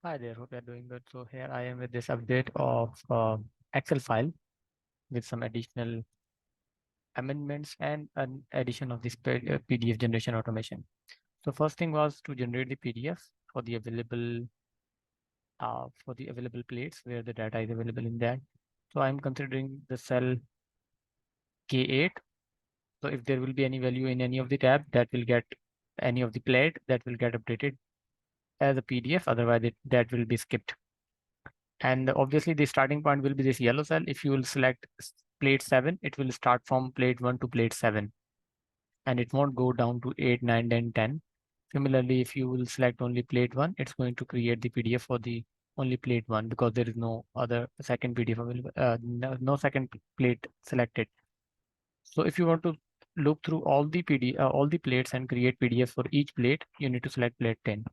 Hi there, hope you're doing good. So here I am with this update of Excel file with some additional amendments and an addition of this PDF generation automation. So first thing was to generate the PDF for the available plates where the data is available in that. So I'm considering the cell K8. So if there will be any value in any of the tab, that will get any of the plate that will get updated as a PDF. Otherwise, that will be skipped. And obviously the starting point will be this yellow cell. If you will select plate 7, it will start from plate 1 to plate 7 and it won't go down to 8, 9, 10, 10. Similarly, if you will select only plate 1, it's going to create the PDF for the only plate 1 because there is no other second PDF available, no second plate selected. So if you want to look through all the plates and create PDF for each plate, you need to select plate 10.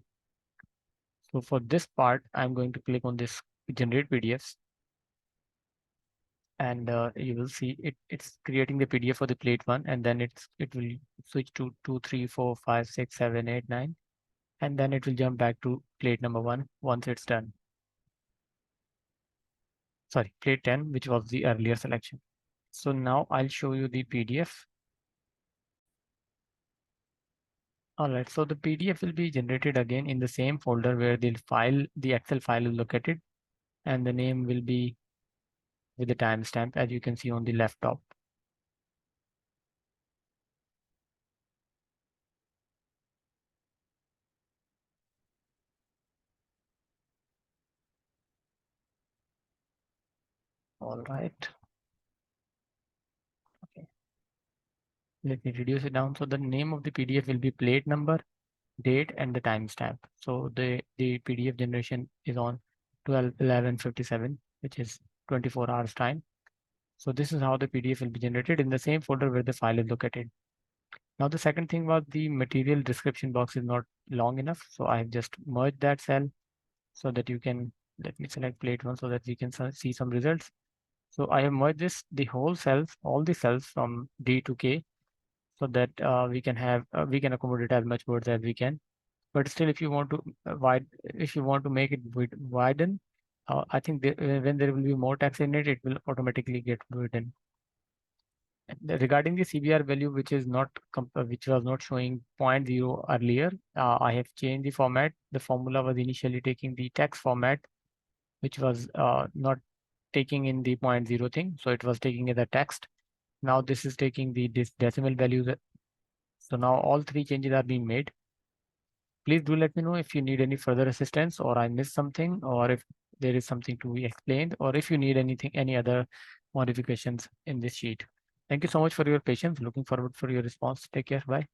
So for this part, I'm going to click on this generate PDFs and you will see it's creating the PDF for the plate 1 and then it will switch to 2, 3, 4, 5, 6, 7, 8, 9 and then it will jump back to plate number 1 once it's done. Sorry, plate 10, which was the earlier selection. So now I'll show you the PDF. All right, so the PDF will be generated again in the same folder where the Excel file is located, and the name will be with the timestamp as you can see on the left top. All right. Okay. Let me reduce it down. So the name of the PDF will be plate number, date, and the timestamp. So the PDF generation is on 12/11/57, which is 24 hours time. So this is how the PDF will be generated in the same folder where the file is located. Now the second thing was the material description box is not long enough. So I have just merged that cell so that you can, let me select plate 1 so that we can see some results. So I have merged the whole cells, all the cells from D to K so that we can accommodate as much words as we can. But still, if you want to if you want to make it widen, I think when there will be more text in it, it will automatically get widen. Regarding the CBR value, which was not showing zero point 0 earlier, I have changed the format. The formula was initially taking the text format, which was not taking in the zero point 0 thing, so it was taking it the text. Now this is taking this decimal values. So now all three changes are being made. Please do let me know if you need any further assistance or I missed something or if there is something to be explained or if you need any other modifications in this sheet. Thank you so much for your patience. Looking forward for your response. Take care. Bye.